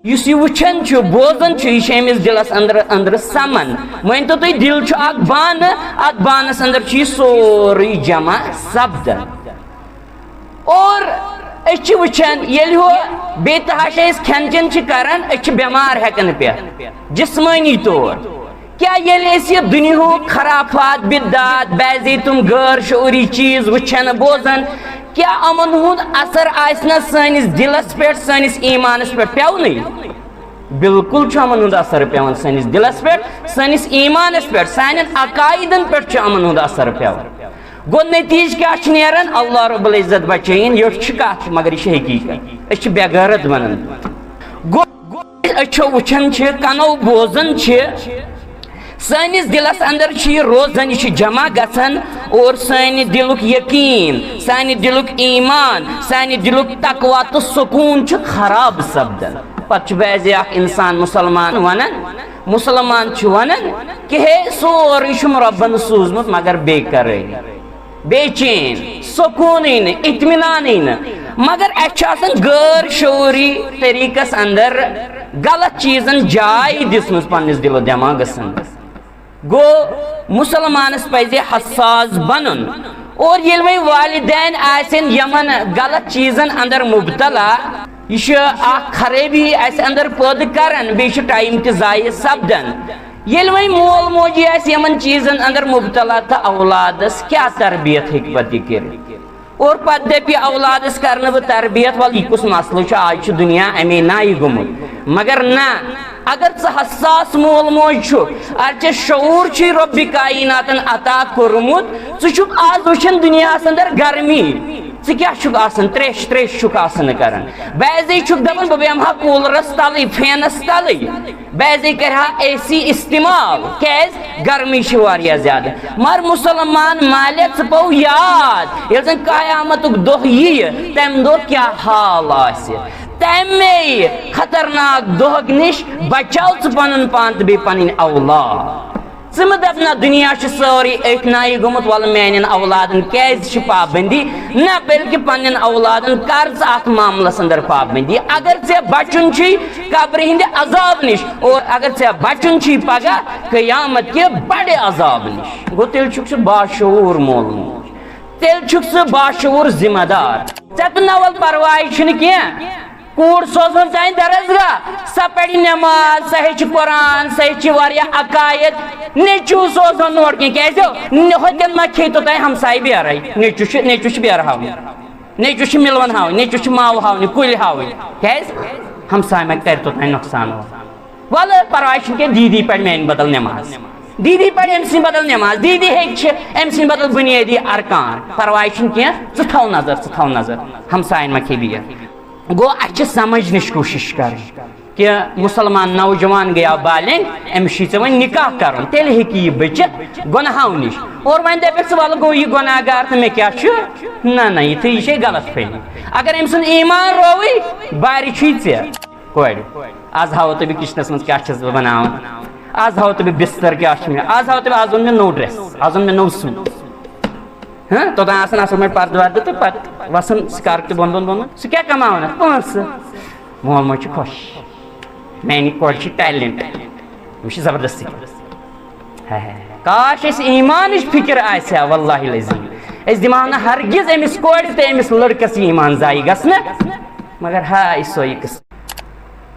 اس یہ وچھن بوزن یہ امس دلس اندر سمان ون تو تھی دل اخ بان ات بانس اندر یہ سوری جمع سپدان اور وچھان یل ہو بے تحاشا کھین چین کران بیمار ہیکن پہ جسمانی طور کیا یہ دنیا خرافات بدعات بعضی تم غیر شعوری چیز وچھان بوزان کیا امن ہند اثر آسنا سانس دلس پہ سانس ایمانس پہ پیو نہیں بالکل امن ہند اثر پیوان سانس دلس پہ سانس ایمانس پہ سان عقائدن پہ امن ہند اثر پیوان گو نتیج کیا نیران اللہ رب العزت بچین یہ کت مگر یہ حقیقت اس بے غیرت ونان گو اچھو وچھان کنو بوزان سانس دلس اندر یہ روزان یہ جمع گژھان اور سان دلک یقین سان دلک ایمان سان دلک تقوی تو سکون خراب سپدان پتہ بعض انسان مسلمان مسلمان ونان کہ ہے سوری ربن سوزمت مگر بے قراری بے چین سکون اطمینان مگر اچھا غیر شعوری طریقس اندر غلط چیزن جائے دسمس پنس دل و دماغس اندر گو مسلمانس پزِ حساس بنن اور یل وی والدین آسن یمن غلط چیزن اندر مبتلا یہ خرابی اس اندر پود کرن بیش ٹائم تہ ضائع سپدان یل وی مول موجی آس یمن چیزن اندر مبتلا تو اولادس کیا تربیت ہیک پتہ کر اور پتہ دپی اولادس کرن بہ تربیت ول یہ کس مسئلہ آج دنیا امی نائی گومت مگر نا اگر حساس مول موج اگر شعور رب کائناتن عطا کورمت آز وچھن دنیا اندر گرمی کیا تریش تریش کران بعضی دپان بہ بیمہا کولرس تل فینس تل بعضی کرہا اے سی استعمال کیاز گرمی واریاہ زیادہ مگر مسلمان مالک ثہ پو یاد یل زن قیامت دہ یہ تم دہ کیا حال آسہ تمے خطرناک دہک نش بچاو ثہ پنن پان تو بی پنن اولاد ثم دپنا دنیا سوری ایٹ نائی گومت ول میان اولادن کیاز پابندی نہ بلکہ پنن اولادن کر ات معاملس اندر پابندی اگر ے بچن قبر ہند عذاب نش اور اگر ے بچن پگہ قیامت کے بڑے عذاب نش گو تیل چھک باشعور مول موج تیل چھک سہ باشعور ذمہ دار ے نول پرواہ چھ کی کور سوزن تین درسگاہ سہ پڑی نماز سہ ہچ قرآن سہ ہچ واریاہ عقائد نیچو سوزن نوٹ کیازِ ہوتن ما کھیتو تین ہمسائی بیارے نیچو بیار ہاؤن نیچو ملون ہاؤن نیچو ماو ہاؤن کل ہاؤن کیاز ہمسائی ما کرتو تین نقصان ول پرواہ کی دیدی پڑ میان بدل نماز دیدی پڑ ام سن بدل نماز دیدی ہیچ ام سن بدل بنیادی ارکان پرواہ کی تھو نظر ہمسائن ما کھی بیا گو اچھے سمجھنش کوشش کر کہ مسلمان نوجوان گیا بالنگ امس ون نکاح کرن تیل ہی بچت گناہو نش اور ون دپس ول گو یہ گناہ گار تو مے کیا نہ یہ غلط فہمی اگر ام سن ایمان روی باری ے کور آز ہاو تو کچنس من کیا بناون آز ہاو تو بستر کیا آز ہاو تو آز اون مے نو ڈریس آز اون مے نو سوٹ ہاں توتان آسان اصل پہ پردہ وردہ تو پتہ وسان سکارپ تہ بون بون سہ کیا کماون پونسہ مول موج خوش میانہ کور ٹیلنٹ یہ زبردستی کاش اس ایمانچ فکر آسہ واللہ العظیم اس دماغ نا ہرگز امس کور تو امس لڑکس ایمان ضائع گھنہ مگر ہائے سوئی قسم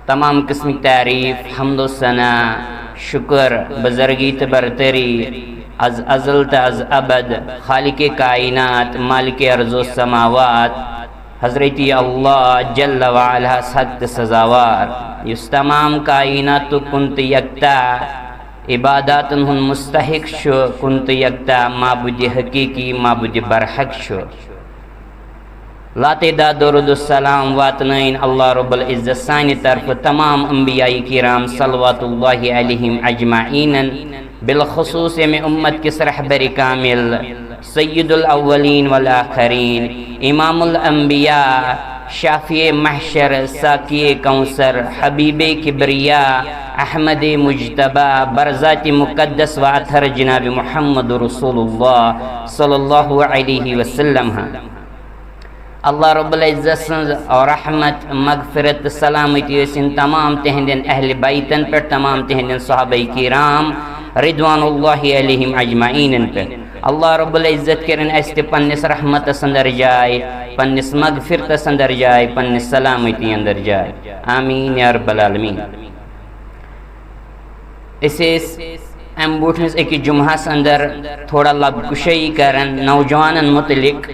تمام قسم تعریف حمد و ثنا شکر بزرگی تو برتری از ازل تا از ابد خالق کائنات مالک ارض و سماوات حضرت اللہ جل وعلا سخت سزاوار اس تمام کائنات کنت یکتا عبادات ہن مستحق شو کنت یکتا معبود حقیقی معبود برحق شو لا تعداد درود السلام واتنین اللہ رب العزت سانی طرف تمام انبیاء کرام صلوات اللہ علیہم اجمعین بالخصوص میں امت کس رہبر کامل سید الاولین والآخرین امام الانبیاء شافی محشر ساقی کوثر حبیب کبریاء احمد مجتبی برزات مقدس و اطہر جناب محمد رسول اللہ صلی اللہ علیہ وسلم اللہ رب العزت سن رحمت مغفرت سلامتی ٲسِن تمام تہندین اہل بیتن پہ تمام تہندین صحابہ کرام رضوان اللہ علیہم اجمعین پہ اللہ رب العزت کرن اس تہ پنس رحمت اندر جائے پنس مغفرت اندر جائے پنس سلامتی اندر جائے آمین یا رب العالمین. ام برونٹھمس أکِس جمعہس اندر تھوڑا لب کشی کرن نوجوانن متعلق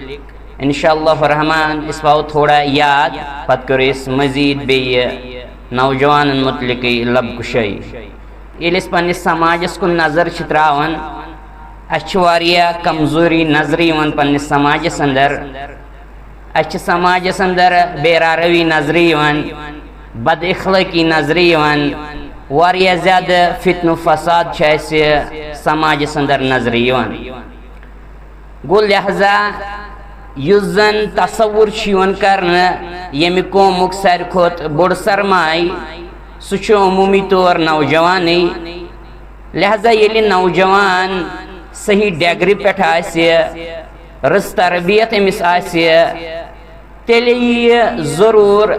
انشاءاللہ الرحمن اس پاو تھوڑا یاد پت کرو اس مزید بیہ نوجوانن متعلق لب کشی. ییٚلہِ أسۍ پننس سماجس کن نظر چھ تراوان اس چھ واریاہ کمزوری نظر یوان پننس سماجس اندر. اس چھ سماجس اندر بے روی نظر یوان بد اخلاقی نظر یوان واریاہ زیادہ فتن و فساد چھ اسہِ سماجس اندر نظر یوان. گو لہذا یُس زن تصور چھ یوان کرنہٕ ییٚمہِ قومُک ساروی کھۄتہٕ بوٚڑ سرمایہ سُہ چھُ عموٗمی طور نوجوانٕے. لہذا ییٚلہِ نوجوان صحیح ڈیگرِ پٮ۪ٹھ آسہِ رٕژ تربیت أمِس آسہِ تیٚلہِ یِیہِ ضروٗر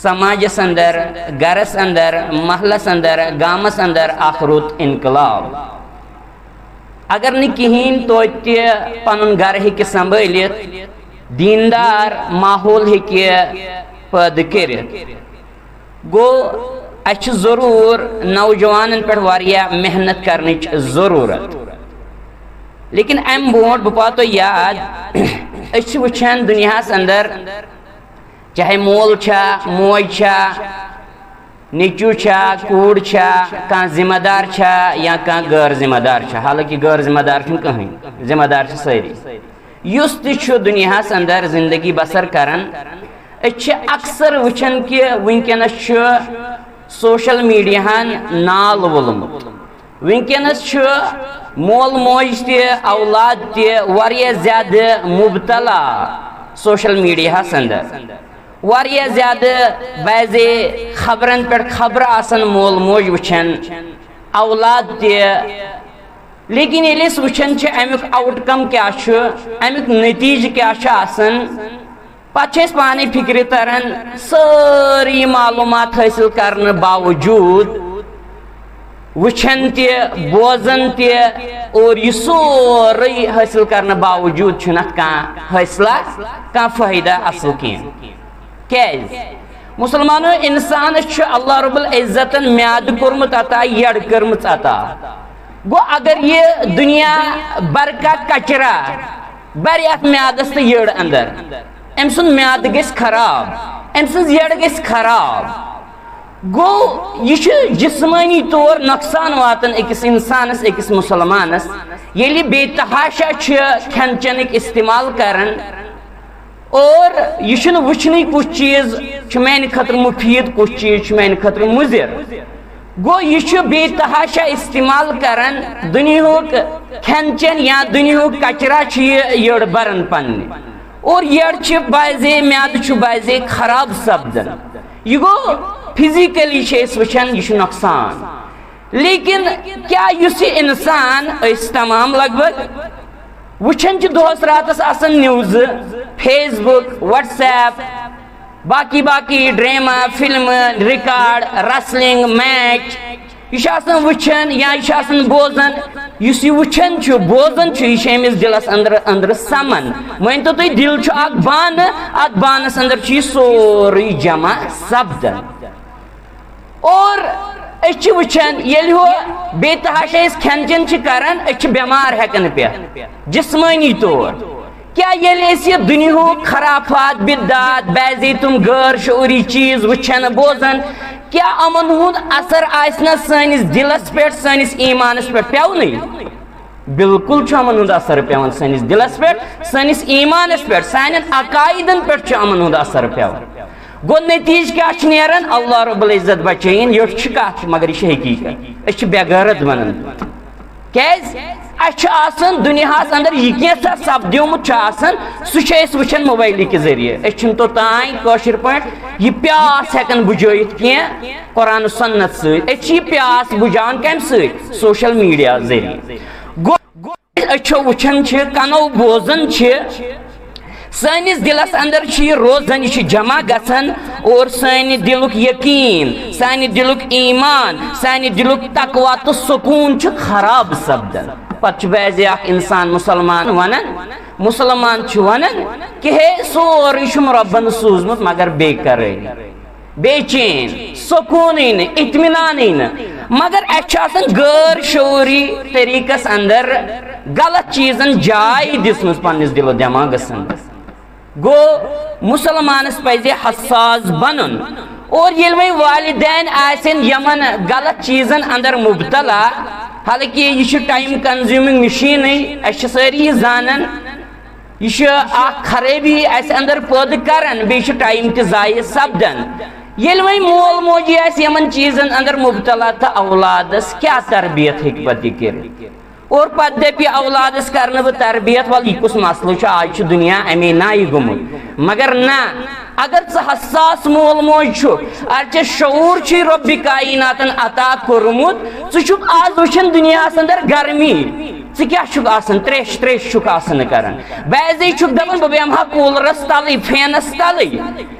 سماجس اندر گرس اندر محلس اندر گامس اندر اکھ رُت انقلاب. اگر نہٕ کِہیٖنۍ توتہِ تہِ پنُن گرٕ ہیٚکہِ سنبھٲلِتھ دیندار ماحول ہیٚکہِ پٲدٕ کٔرِتھ. گوٚو اسہِ چھِ ضروٗر نوجوانن پٮ۪ٹھ واریاہ محنت کرنٕچ ضروٗرت. لیکن امہِ برونٛٹھ بہٕ پاو تۄہہِ یاد أسۍ چھِ وٕچھان دُنیاہس اندر چاہے مول چھا موج چھا نیچو چھا کوٗر چھا کانٛہہ ذمہ دار چھا یا کانٛہہ غٲر ذمہ دار چھا. حالانکہ غٲر ذمہ دار چھُنہٕ کٕہٕنۍ ذمہ دار چھِ سٲری. یُس تہِ چھُ دُنیاہس اندر زندگی بسر کران أسۍ چھِ اکثر وٕچھان کہِ وٕنکیٚنس چھُ سوشل میڈیاہن نال وولمُت. وٕنکیٚنس چھُ مول موج تہِ اولاد تہِ واریاہ زیادٕ مبتلا سوشل میڈیاہس اندر. واریاہ زیادٕ بعضے خبرن پٮ۪ٹھ خبر آسان مول موج وٕچھان اولاد تہِ. لیکن ییٚلہِ أسۍ وٕچھان چھِ امیُک آوُٹ کم کیٛاہ چھُ امیُک نتیٖجہٕ کیٛاہ چھُ آسان پتہٕ چھِ أسۍ پانے فکرِ تران سٲری معلوٗمات حٲصِل کرنہٕ باوجوٗد وٕچھان تہِ بوزان تہِ اور یہِ سورُے حٲصِل کرنہٕ باوجوٗد چھُنہٕ اتھ کانٛہہ حٲصلہ کانٛہہ فٲیدہ اصل کینٛہہ. کیٛازِ مسلمانو انسانس چھُ اللہ رب العزتن میادٕ کوٚرمُت عطا یڈ کٔرمٕژ عطا. گوٚو اگر یہِ دُنیا برکا کچرا بر یتھ میادس تہٕ یٔڈ اندر أمۍ سُنٛد میادٕ گژھِ خراب أمۍ سٕنٛز یڈ گژھِ خراب. گوٚو یہِ چھُ جسمٲنی طور نۄقصان واتان أکِس انسانس أکِس مسلمانس ییٚلہِ بے تحاشا چھُ کھٮ۪ن چٮ۪نٕکۍ استعمال کران اور یہِ چھُنہٕ وٕچھنٕے کُس چیٖز چھُ میانہِ خٲطرٕ مُفیٖد کُس چیٖز چھُ میانہِ خٲطرٕ مُضِر. گوٚو یہِ چھُ بے تحاشا استعمال کران دُنیہُک کھٮ۪ن چٮ۪ن یا دُنیہُک کچرا چھُ یہِ یٔڈ بران پننہِ اور یٔڈ چھِ بعضے میادٕ چھُ بعضے خراب سپدان. یہِ گوٚو فزیکلی چھِ أسۍ وٕچھان یہِ چھُ نۄقصان. لیکن کیٛاہ یُس یہِ انسان أسۍ تمام لگ بگ وٕچھان چھِ دۄہس راتس آسان نِوزٕ فیس بُک وٹس ایپ باقی باقی ڈراما فلمہٕ رِکاڈ رسلنگ میچ یہِ چھُ آسان وٕچھان یا یہِ چھُ آسان بوزان. یُس یہِ وٕچھان چھُ بوزان چھُ یہِ چھُ أمِس دِلس أنٛدرٕ سمان. مٲنتو تُہۍ دِل چھُ اکھ بانہٕ اتھ بانس اندر چھُ یہِ سورُے جمع سپدان. اور أسۍ چھِ وٕچھان ییٚلہِ ہُہ بے تحاشا أسۍ کھٮ۪ن چٮ۪ن چھِ کران أسۍ چھِ بٮ۪مار ہٮ۪کان پٮ۪تھ جسمٲنی طور. کیٛاہ ییٚلہِ أسۍ یہِ دُنیہُک خرافات بدعات بعضے تِم غٲر شعوٗری چیٖز وٕچھان بوزان کیٛاہ یِمن ہُنٛد اثر آسہِ نا سٲنِس دِلس پٮ۪ٹھ سٲنِس ایٖمانس پٮ۪ٹھ پیٚونٕے. بالکل چھُ یِمن ہُنٛد اثر پیٚوان سٲنِس دِلس پٮ۪ٹھ سٲنِس ایٖمانس پٮ۪ٹھ سانٮ۪ن عقایدن پٮ۪ٹھ چھُ یِمن ہُنٛد اثر پیٚوان. گوٚو نتیٖجہٕ کیٛاہ چھُ نیران اللہ رب العزت بچٲیِن یٔٹھ چھِ کتھ مگر یہِ چھِ حقیٖقت أسۍ چھِ بے غٲرت بنان. کیٛازِ اسہِ چھُ آسان دُنیاہس اندر یہِ کینٛژھا سپدیومُت چھُ آسان سُہ چھِ أسۍ وٕچھان موبایلہٕ کہِ ذٔریعہٕ. أسۍ چھِنہٕ توٚتانۍ کٲشِر پٲٹھۍ یہِ پیاس ہٮ۪کان بُجٲیِتھ کینٛہہ قرآن سنت سۭتۍ. أسۍ چھِ یہِ پیاس بُجاوان کمہِ سۭتۍ سوشل میڈیا ذٔریعہٕ. گوٚو أچھو وٕچھان چھِ کنو بوزان چھِ سانس دلس اندر یہ روزان یہ جمع گژھان اور سانہ دلک یقین سانہ دلک ایمان سانہ دلک تقوی تو سکون خراب سپدان پتہ بعض اخ انسان مسلمان مسلمان ونان کہ ہے سوری چھم ربن سوزمت مگر بے قراری بے چین سکون اطمینان مگر اچھا غیر شعوری طریقس اندر غلط چیزن جائے دسمس پنس دل و دماغس اندر گو مسلمانس پزِ حساس بنن اور یل وی والدین آسن یمن غلط چیزن اندر مبتلا حالانکہ یہ ٹائم کنزیومنگ مشین اس ساری زانن یہ خرابی اس اندر پید کران بیش ٹائم تہ ضائع سپدان یل وی مول موجی آس یمن چیزن اندر مبتلا تو اولادس کیا تربیت ہیک پتہ کر اور پتہ دپہ اولادس کرن بہ تربیت ول یہ کس مسئلہ آج دنیا امی نائی گومت مگر نا اگر ژٕ حساس مول موج اگر ژےٚ شعور چھی رب کائناتن عطا کورمت ژٕ چھُکھ آز وٕچھان دنیاہس اندر گرمی ژٕ کیٛاہ چھُکھ آسان تریش تریش چھُکھ آسان کران بعضے چھُکھ دپان بہٕ بیہمہٕ ہا کوٗلرس تلٕے فینس تلٕے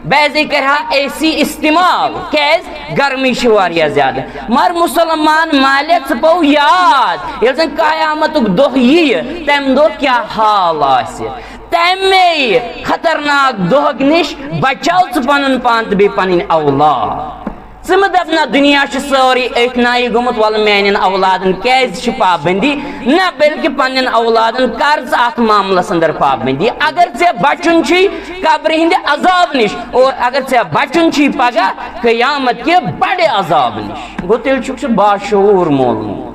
بعضے کرِ ہا اے سی استعمال کیازِ گرمی چھِ واریاہ زیادٕ مگر مسلمان مالے ژٕ پو یاد ییٚلہِ زن قیامتُک دۄہ ییہِ تمہِ دۄہ کیٛاہ حال آسہِ تمے خطرناک دۄہک نش بچاو ژٕ پنُن پان تہٕ بیٚیہِ پنٕنۍ اولاد ژٕ مہٕ دپ نہ دنیا چھُ سورُے أتھۍ نایہِ گوٚمُت وَلہٕ میانٮ۪ن اولادن کیازِ چھِ پابندی نہ بلکہ پننٮ۪ن اولادن کر ژٕ اتھ معاملس اندر پابندی اگر ژےٚ بچُن چھُے قبرِ ہٕنٛدِ عذاب نش اور اگر ژےٚ بچُن چھُے پگاہ قیامت کہِ بڑِ عذاب نش گوٚو تیٚلہِ چھُکھ ژٕ باشعوٗر مول موج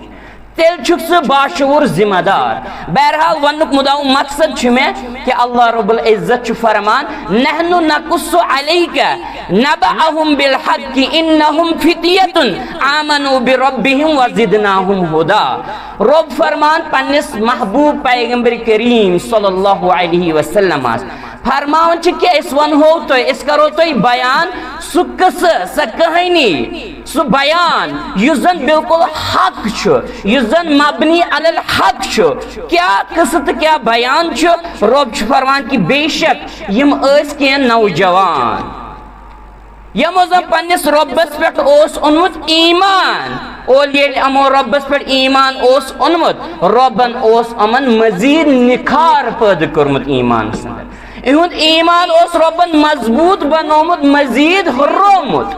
تیل چھُکھ ژٕ باشعوٗر ذمہ دار بہرحال وننُک مدعا مقصد چھُ مےٚ کہ اللہ رب العزت چھُ فرمان نحن نقص علیک نبأهم بالحق انہم فتیۃ آمنوا بربہم وزدناہم ہدی رب فرمان پننس محبوب پیغمبر کریم صلی اللہ علیہ وسلم فرمان چھ کہ اس ونہو تو اس کرو تو بیان سہ قصہ سہ کہانی سہ بیان یس زن بالکل حق چھ یس زن مبنی علی الحق چھ کیا قصہ تو کیا بیان چھ رب چھ فرمان کہ بے شک یم اس کے نوجوان یمو زن پنس ربس پہ اونمت ایمان اور یل امو ربس پہ ایمان اونمت ربن امن مزید نکھار پیدا کورمت ایمان سندر اہد ایمان ربن مضبوط بنومت مزید ہرومت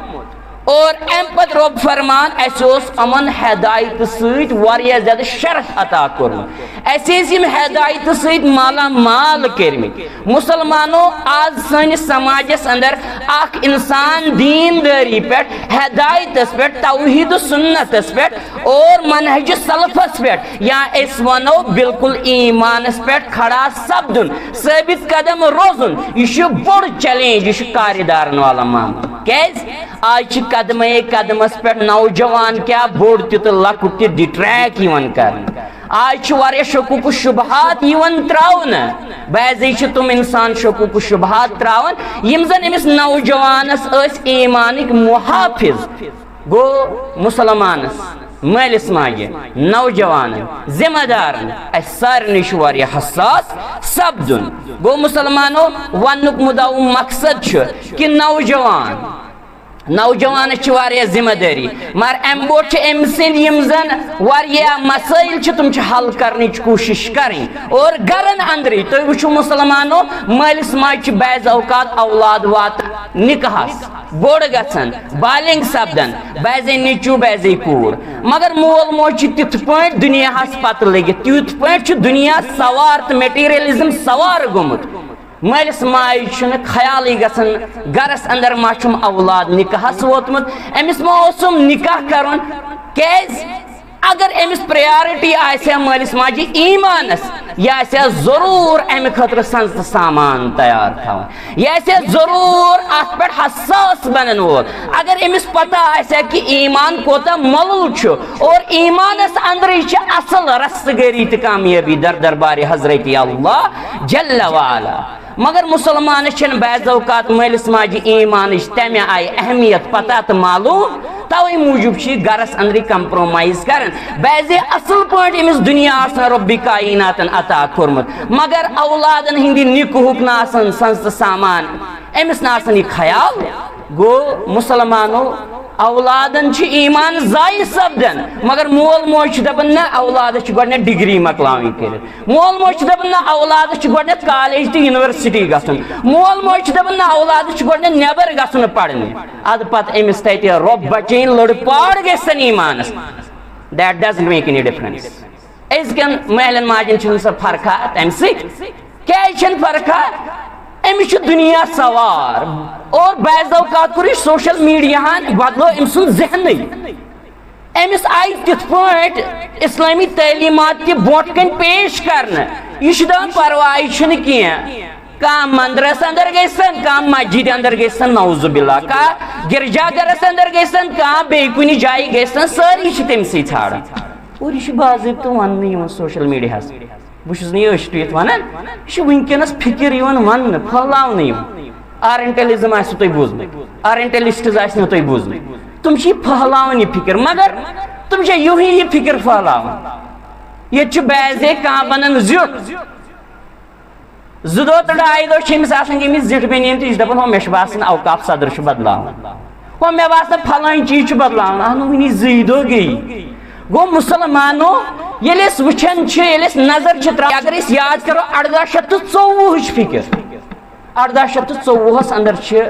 اور ام پت رب فرمان اس امن ہدایت سیت واریاہ زیادہ شرف عطا کورمت اس یم ہدایت سیت مالا مال کرمت مسلمانوں آج سانس سماجس اندر اخ انسان دینداری پہ ہدایتس پہ توحید سنتس پہ اور منہج سلفس پہ یا اس ونو بالکل ایمانس پہ کھڑا سپدن ثابت قدم روزن یہ بڑ چیلنج یہ کاردارن والا معاملہ کیز آج قدمے قدمس پہ نوجوان کیا بوڑ تہ لکٹ تہ ڈٹریک کرن آج واریاہ شکوک و شبہات تراؤن بعضے تم انسان شکوک و شبہات تراؤن یم زن امس نوجوانس ایمانک محافظ گو مسلمانس مالس ماجہ نوجوان ذمہ دارن اس سارنی واریاہ حساس سپدن گو مسلمانوں ونک مدعا مقصد کہ نوجوان واریاہ ذمہ داری مگر ام بوٹ ام سند یم زن واریاہ مسائل تم حل کرنچ کوشش کریں اور گرن اندری تو وچھو مسلمانوں مالس ماج بعض اوقات اولاد وات نکاحس بوڑ گژھان بالنگ سپدان بعضے نیچو بعضے کور مگر مول موج تتھ پٲٹھۍ دنیاہس پتہ لگت تیوت پٲٹھۍ دنیا سوار تو میٹیریلزم سوار گومت مالس ماج چھُنہٕ خیالٕے گژھان گرس اندر ما چھُم اولاد نکاحس ووتمُت أمِس ما اوسُم نکاح کرُن کیازِ اگر أمِس پریارٹی آسہِ مالس ماجہِ ایمانس یہ آسہِ ضرور امہِ خٲطرٕ سنزٕ سامان تیار تھاوان یہ آسہِ ضرور اتھ پٮ۪ٹھ حساس بنن وول اگر أمِس پتہ آسہِ کہ ایمان کوتاہ مۄلُل چھُ اور ایمانس اندرٕے چھِ اصل رستگٲری تہٕ کامیٲبی در دربارِ حضرت اللہ جل وعلا مگر مسلمانس چھن بعض اوقات مالس ماجہ ایمانچ تمہ آئی اہمیت پتہ تو معلوم توے موجوب گرس اندر کمپرومائز کرن بعض اصل پٲٹھۍ أمِس دنیا آسان رۄبِ کائناتن عطا کوٚرمُت مگر اولادن ہٕنٛدِ نِکہُک نہٕ آسان سنٛز تہٕ سامان أمِس نہٕ آسان یہِ خیال گوٚو مسلمانو اولادن چھ ایمان ضائع سپدن مگر مول موج دپان نہ اولادس چھ گۄڈنیٚتھ ڈگری مۄکلاوٕنۍ کٔرِتھ مول موج چھ دپان نہ اولادس چھ گۄڈنیٚتھ کالج تہٕ یونیورسٹی گژھُن مول موج چھ دپان نہ اولادس چھ گۄڈنیٚتھ نیبر گژھُن پرنہِ ادٕ پتہٕ أمِس تتہِ رۄب بچٲیِن لٔڑ پاڑ گژھن ایمانس that doesn't make any difference أزکٮ۪ن مالٮ۪ن ماجٮ۪ن چھنہٕ سۄ فرقا تمہِ سۭتۍ کیازِ چھنہٕ فرقا أمِس چھُ دُنیا سوار اور بعض اوقات کوٚر یہِ سوشل میڈیاہن بدلو أمۍ سُنٛد ذہنٕے أمِس آیہِ تِتھ پٲٹھۍ اسلٲمی تعلیٖمات تہِ برونٛٹھ کَنۍ پیش کرنہٕ یہِ چھُ دپان پرواے چھُنہٕ کینٛہہ کانٛہہ مندرس اندر گژھن کانٛہہ مسجد اندر گژھن نعوذ باللہ کانٛہہ گرجا گرس اندر گژھن کانٛہہ بیٚیہِ کُنہِ جایہِ گژھن سٲری چھِ تٔمسٕے ژھانڈان اور یہِ چھُ باضٲبطہٕ وننہٕ یِوان سوشل میڈیاہس بہٕ چھُس نہٕ یہِ أچھ ٹُوِتھ ونان یہِ چھُ وٕنکیٚنس فِکر یِوان وننہٕ پھٔہلاونہٕ یِوان آرینٹلزم آسوٕ تۄہہِ بوٗزمُت آرینٹلسٹز آسہِ نہٕ تۄہہِ بوٗزمُت تِم چھِ یہِ پھٔہلاوان یہِ فِکر مگر تِم چھِ یِہُے یہِ فِکر پھٔہلاوان ییٚتہِ چھُ بعضے کانٛہہ ونان زیُٹھ زٕ دۄہ تہٕ ڈاے دۄہ چھِ أمِس آسان گٔمٕتۍ زِٹھ بیٚنہِ تہٕ یہِ چھِ دپان ہو مےٚ چھُ باسان اوقاف صدر چھُ بدلاوُن ہو مےٚ باسان فلٲنۍ چیٖز چھُ بدلاوُن اہنوٗ وُنہِ زٕے دۄہ گٔیی گوٚو مُسلمانو ییٚلہِ أسۍ وٕچھان چھِ ییٚلہِ أسۍ نظر چھِ ترٛاوان اگر أسۍ یاد کرو 1824 فِکر 1824 اندر چھِ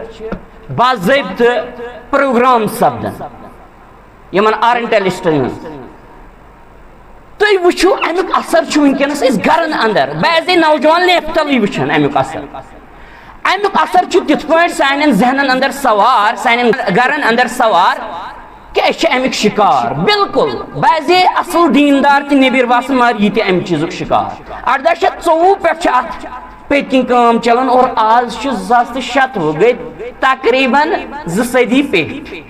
باضٲبطہٕ پروگرام سپدان یِمن آرینٹلسٹن ہٕنٛز تُہۍ وٕچھِو امیُک اثر چھُ وٕنکیٚنس أسۍ گرن اندر بعضے نوجوان لیفتلٕے وٕچھان امیُک اثر امیُک اثر چھُ تِتھ پٲٹھۍ سانٮ۪ن ذہنن اندر سوار سانٮ۪ن گرن اندر سوار کہ أسۍ چھِ امیُک شِکار بالکل بعضے اصل دیندار تہِ نیبر باسان مگر یہِ تہِ امہِ چیٖزُک شِکار 1824 پٮ۪ٹھ چھِ اتھ پٔتۍ کِنۍ کٲم چلان اور آز چھُ 2016 گٔے تقریٖباً 2 صدی پیٚٹھۍ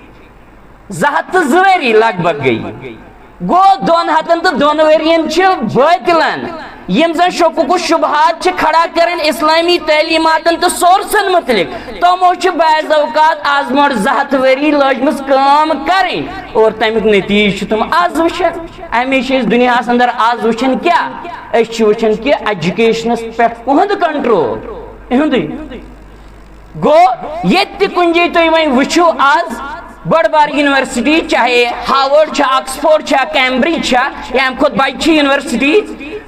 202 ؤری لگ بگ گٔیہِ گوٚو 202 ؤرین چھِ بٲطلن یم زن شکوک و شبہات چھِ کھڑا کرن اسلامی تعلیماتن تو سورسن متعلق تمو چھِ بعض اوقات آز برونٛٹھ 200 ؤری لٲجمٕژ کٲم کرٕنۍ اور تمیُک نتیجہٕ چھِ تِم آز وٕچھان امی چھِ أسۍ دُنیاہس اندر آز وٕچھان کیٛاہ أسۍ چھِ وٕچھان کہِ ایجوکیشنس پٮ۪ٹھ کُہُنٛد کنٹرول یِہُنٛدُے گوٚو ییٚتہِ تہِ کُنہِ جایہِ تُہۍ وۄنۍ وٕچھِو آز بڑ بار یونیورسٹی چاہے ہاوٲرڈ چھا آکسفورڈ چھا کیمبرج چھا یا امہِ کھۄتہٕ بجہِ یونیورسٹی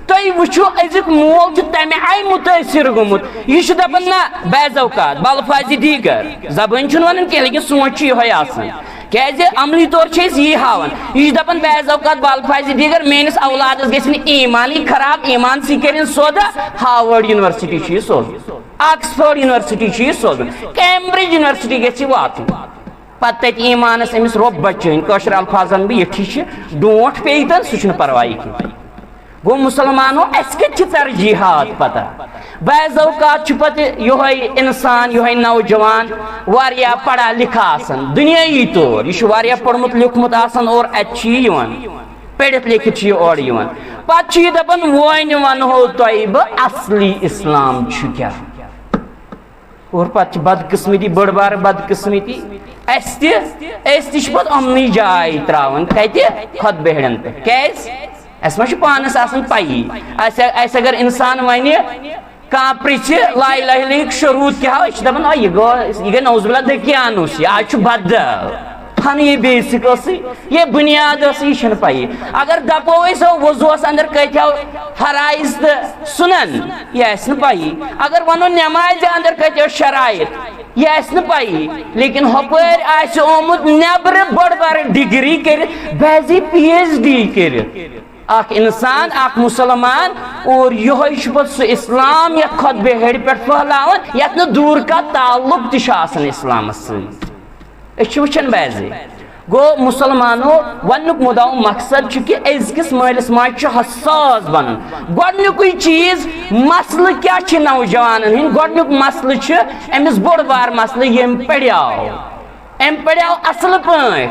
تُہۍ وٕچھِو أزیُک مول چھُ تمہِ آیہِ مُتٲثر گوٚمُت یہِ چھُ دپان نہ بعض اوقات بالفاظِ دیٖگر زبٲنۍ چھُنہٕ ونان کینٛہہ لیکن سونٛچ چھُ یِہوے آسان کیازِ عملی طور چھِ أسۍ یی ہاوان یہِ چھُ دپان بعض اوقات بالفاظِ دیٖگر میٲنِس اولادس گژھِ نہٕ ایمانٕے خراب ایمانسٕے کٔرِنۍ سودا ہاوٲرڈ یونیورسٹی چھُ یہِ سوزُن آکسفورڈ یونیورسٹی چھُ یہِ سوزُن کیمبرج یونیورسٹی گژھِ یہِ واتُن پتہٕ تتہِ ایمانس أمِس رۄب بچٲیِن کٲشر الفاظن بہٕ یِتھی چھِ ڈونٛٹھ پیٚیہِ تہٕ سُہ چھُنہٕ پرواے کینٛہہ گوٚو مُسلمانو اَسہِ کَتہِ چھِ ترجیحات پتہ بعض اوقات چھُ پتہٕ یِہوے اِنسان یِہوے نوجوان واریاہ پڑھا لکھا آسان دُنیٲیی طور یہِ چھُ واریاہ پوٚرمُت لیوٗکھمُت آسان اور اَتہِ چھُ یہِ یِوان پٔرِتھ لیکھِتھ چھُ یہِ اورٕ یِوان پتہٕ چھُ یہِ دپان وۄنۍ ونہو تۄہہِ بہٕ اصلی اسلام چھُ کیٛاہ اور پتہٕ چھِ بدقٕسمتی بٔڑ بارٕ بدقٕسمتی أسۍ تہِ چھِ پتہٕ یِمنٕے جاے تراوان کتہِ خۄدبہڑٮ۪ن پٮ۪ٹھ کیازِ اَسہِ ما چھُ پانس آسان پیی اَسہِ اگر اِنسان ونہِ کانٛہہ پرژھِ لا اِلہ الا اللہُک شروٗط کیٛاہ ہو أسۍ چھِ دپان یہِ گٔے نعوذ باللہ دٔکیانوس یہِ آز چھُ بدل ہنہٕ یہِ بیسِک ٲسٕے یہِ بُنیاد ٲسٕے یہِ چھنہٕ پیی اگر دپو أسۍ ہو وضوٗہس اندر کۭتیاہ فرایض تہٕ سُنن یہِ آسہِ نہٕ پیی اگر ونو نٮ۪مازِ اندر کۭتیاہ شرایط یہِ آسہِ نہٕ پیی لیکن ہۄپٲرۍ آسہِ آمُت نٮ۪برٕ بٔڑ بارٕ ڈگری کٔرِتھ بعضے PhD کٔرِتھ اکھ اِنسان اکھ مُسلمان اور یِہوے چھُ پتہٕ سُہ اسلام یتھ خۄدبہڑِ پٮ۪ٹھ پھٔہلاوان یتھ نہٕ دوٗر کا تعلق تہِ چھُ آسان اسلامس سۭتۍ أسۍ چھِ وٕچھان بعضے گوٚو مُسلمانو وننُک مُدعا مقصد چھُ کہِ أزکِس مٲلِس ماجہِ چھُ حساس بنُن گۄڈنیُکُے چیٖز مسلہٕ کیٛاہ چھِ نوجوانن ہٕنٛدۍ گۄڈنیُک مسلہٕ چھُ أمِس بوٚڑ بار مسلہٕ ییٚمۍ پرِیو أمۍ پرِیو اصل پٲٹھۍ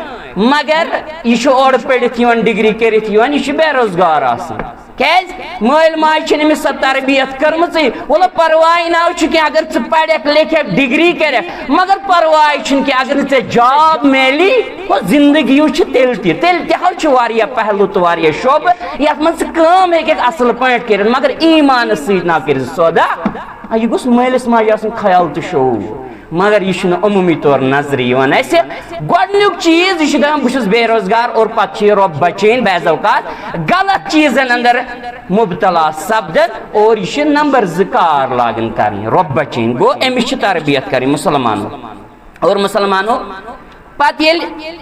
مگر یہِ چھُ اورٕ پٔرِتھ یِوان ڈگری کٔرِتھ یِوان یہِ چھُ بے روزگار آسان کیز مول ماج چھن امس سب تربیت کرمژ ولا پرواہ نہ کہ اگر ژٕ پڑھکھ لکھکھ ڈگری کرکھ مگر پرواہ چھن کہ اگر ژے جاب میلی وہ زندگی چھ تیل تہ واریاہ پہلو تو واریاہ شعبہ یتھ من ژٕ کٲم ہیٚککھ اصل پٲٹھۍ کٔرِتھ مگر ایمانس سۭتۍ نہ کٔرِتھ سودا یہ گوٚژھ مٲلِس ماجہِ آسُن خیال تہٕ شعوٗر مگر یہ چھُنہٕ عموٗمی طور نظرِ یِوان اسہِ گۄڈنیُک چیٖز یہ چھُ دپان بہٕ چھُس بے روزگار اور پتہٕ چھُ یہِ رۄب بچٲیِن بعض اوقات غلط چیٖزن اندر مبتلا سپدن اور یہ چھُ نمبر 2 کار لاگان کرٕنۍ رۄب بچٲیِن گوٚو أمِس چھِ تربیت کرٕنۍ مُسلمانو اور مُسلمانو پتہٕ ییٚلہِ